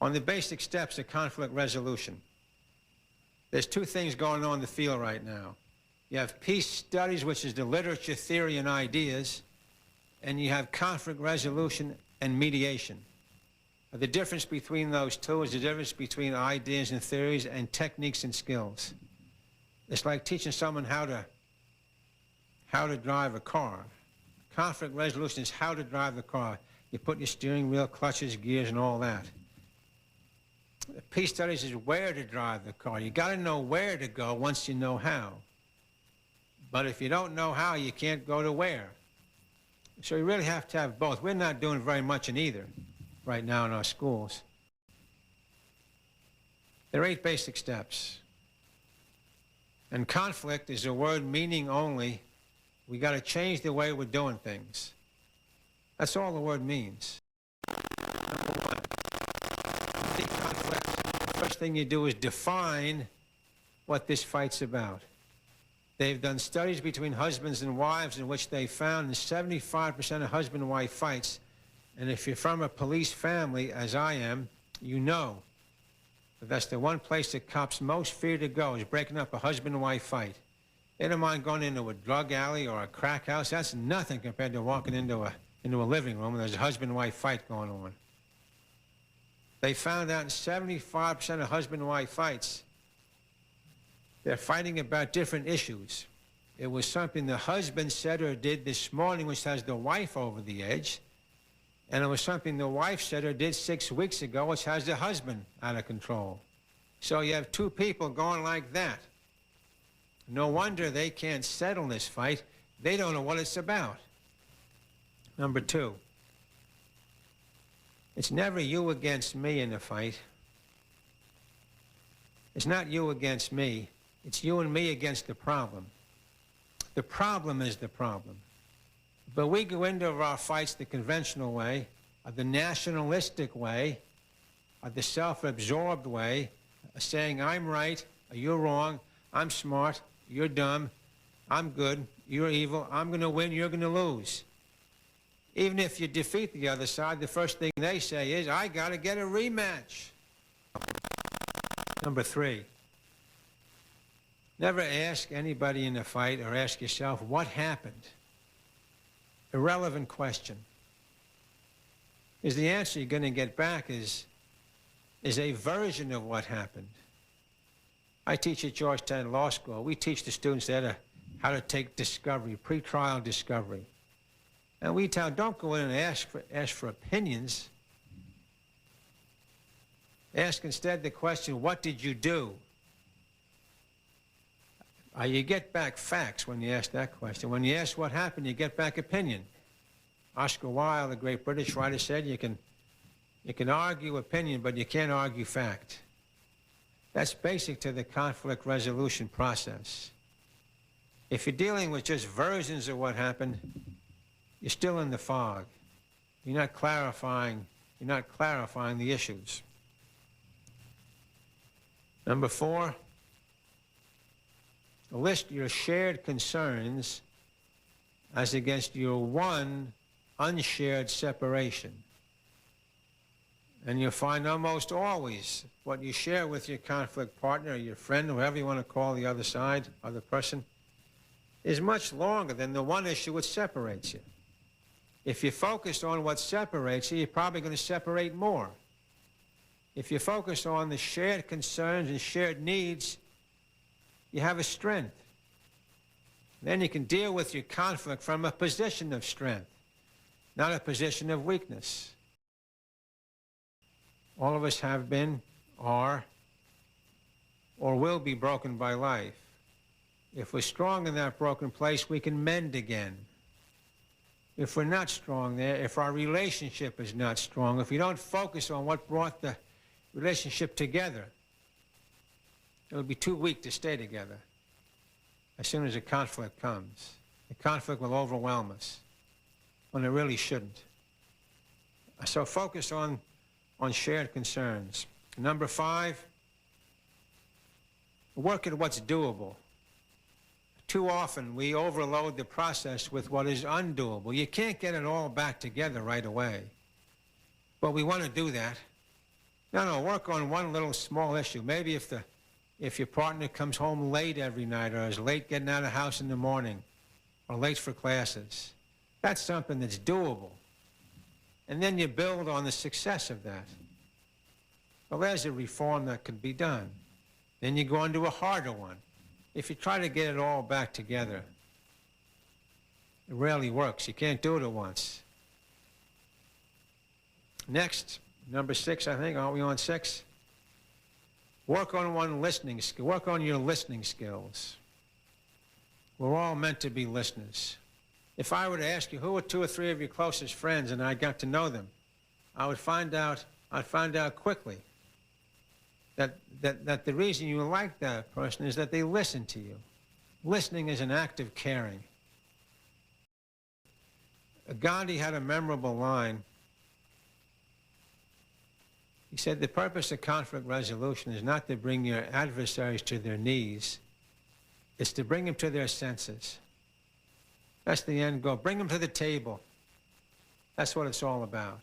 On the basic steps of conflict resolution, there's two things going on in the field right now. You have peace studies, which is the literature, theory, and ideas, and you have conflict resolution and mediation. The difference between those two is the difference between ideas and theories and techniques and skills. It's like teaching someone how to drive a car. Conflict resolution is how to drive the car. You put your steering wheel, clutches, gears, and all that. Peace studies is where to drive the car. You got to know where to go once you know how. But if you don't know how, you can't go to where. So you really have to have both. We're not doing very much in either right now in our schools. There are 8 basic steps. And conflict is a word meaning only, we got to change the way we're doing things. That's all the word means. Number 1, conflict, the first thing you do is define what this fight's about. They've done studies between husbands and wives in which they found in 75% of husband and wife fights, and if you're from a police family, as I am, you know that that's the one place that cops most fear to go, is breaking up a husband and wife fight. They don't mind going into a drug alley or a crack house. That's nothing compared to walking into a living room and there's a husband and wife fight going on. They found out in 75% of husband and wife fights, they're fighting about different issues. It was something the husband said or did this morning which has the wife over the edge, and it was something the wife said or did 6 weeks ago which has the husband out of control. So you have two people going like that. No wonder they can't settle this fight. They don't know what it's about. Number 2, it's never you against me in a fight. It's not you against me. It's you and me against the problem. The problem is the problem. But we go into our fights the conventional way, or the nationalistic way, or the self-absorbed way, saying I'm right, or you're wrong, I'm smart, you're dumb, I'm good, you're evil, I'm going to win, you're going to lose. Even if you defeat the other side, the first thing they say is, I got to get a rematch. Number 3, never ask anybody in a fight or ask yourself, what happened? Irrelevant question. Because the answer you're going to get back is a version of what happened. I teach at Georgetown Law School. We teach the students there how to take discovery, pretrial discovery. And we tell them, don't go in and ask for opinions. Ask instead the question, what did you do? You get back facts when you ask that question. When you ask what happened, you get back opinion. Oscar Wilde, the great British writer, said you can argue opinion, but you can't argue fact. That's basic to the conflict resolution process. If you're dealing with just versions of what happened, you're still in the fog. You're not clarifying the issues. Number 4, list your shared concerns as against your one unshared separation. And you'll find almost always what you share with your conflict partner or your friend, whoever you want to call the other side, other person, is much longer than the one issue which separates you. If you focus on what separates you, you're probably going to separate more. If you focus on the shared concerns and shared needs, you have a strength. Then you can deal with your conflict from a position of strength, not a position of weakness. All of us have been, are, or will be broken by life. If we're strong in that broken place, we can mend again. If we're not strong there, if our relationship is not strong, if we don't focus on what brought the relationship together, it'll be too weak to stay together. As soon as a conflict comes, the conflict will overwhelm us when it really shouldn't. So focus on shared concerns. Number 5, work at what's doable. too often we overload the process with what is undoable. You can't get it all back together right away. But we want to do that. No, work on one little small issue. Maybe if your partner comes home late every night or is late getting out of the house in the morning or late for classes, that's something that's doable. And then you build on the success of that. Well, there's a reform that could be done. Then you go on to a harder one. If you try to get it all back together, it rarely works. You can't do it at once. Next, number 6, I think. Aren't we on 6? Work on work on your listening skills. We're all meant to be listeners. If I were to ask you who are 2 or 3 of your closest friends and I got to know them, I'd find out quickly that the reason you like that person is that they listen to you. Listening is an act of caring. Gandhi had a memorable line. He said, the purpose of conflict resolution is not to bring your adversaries to their knees. It's to bring them to their senses. That's the end goal. Bring them to the table. That's what it's all about.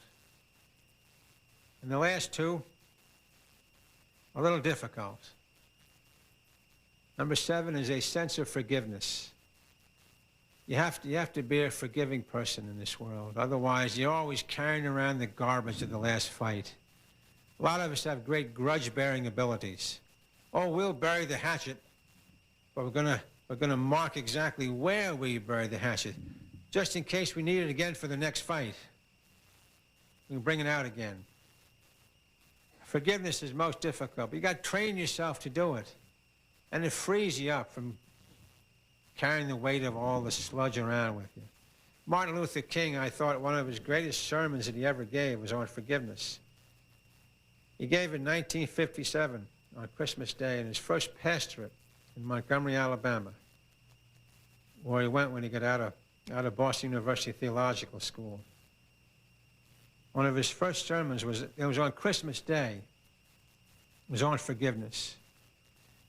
And the last 2, a little difficult. Number 7 is a sense of forgiveness. You have to be a forgiving person in this world. Otherwise, you're always carrying around the garbage of the last fight. A lot of us have great grudge-bearing abilities. Oh, we'll bury the hatchet, but we're gonna mark exactly where we bury the hatchet, just in case we need it again for the next fight. We can bring it out again. Forgiveness is most difficult, but you got to train yourself to do it. And it frees you up from carrying the weight of all the sludge around with you. Martin Luther King, I thought one of his greatest sermons that he ever gave was on forgiveness. He gave it in 1957 on Christmas Day in his first pastorate in Montgomery, Alabama, where he went when he got out of Boston University Theological School. One of his first sermons was on Christmas Day. It was on forgiveness.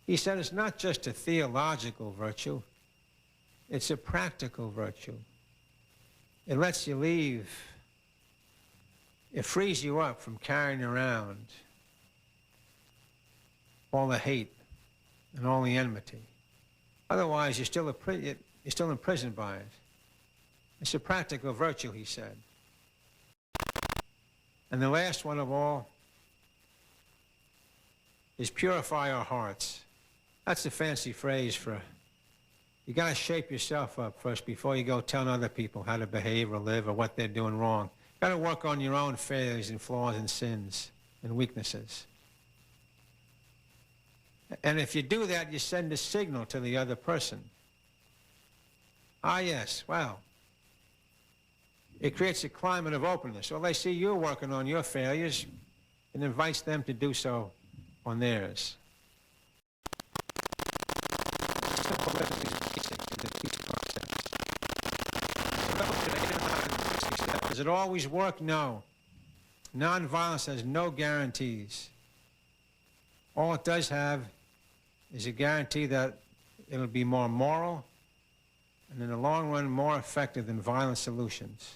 He said it's not just a theological virtue, it's a practical virtue. It lets you leave. It frees you up from carrying around all the hate and all the enmity. Otherwise, you're still imprisoned by it. It's a practical virtue, he said. And the last one of all is purify our hearts. That's a fancy phrase for, you got to shape yourself up first before you go telling other people how to behave or live or what they're doing wrong. You got to work on your own failures and flaws and sins and weaknesses. And if you do that, you send a signal to the other person. Ah, yes, well, it creates a climate of openness. Well, they see you're working on your failures and invites them to do so on theirs. Simple living is basic to the peace process. Does it always work? No. Nonviolence has no guarantees. All it does have is a guarantee that it'll be more moral and in the long run more effective than violent solutions.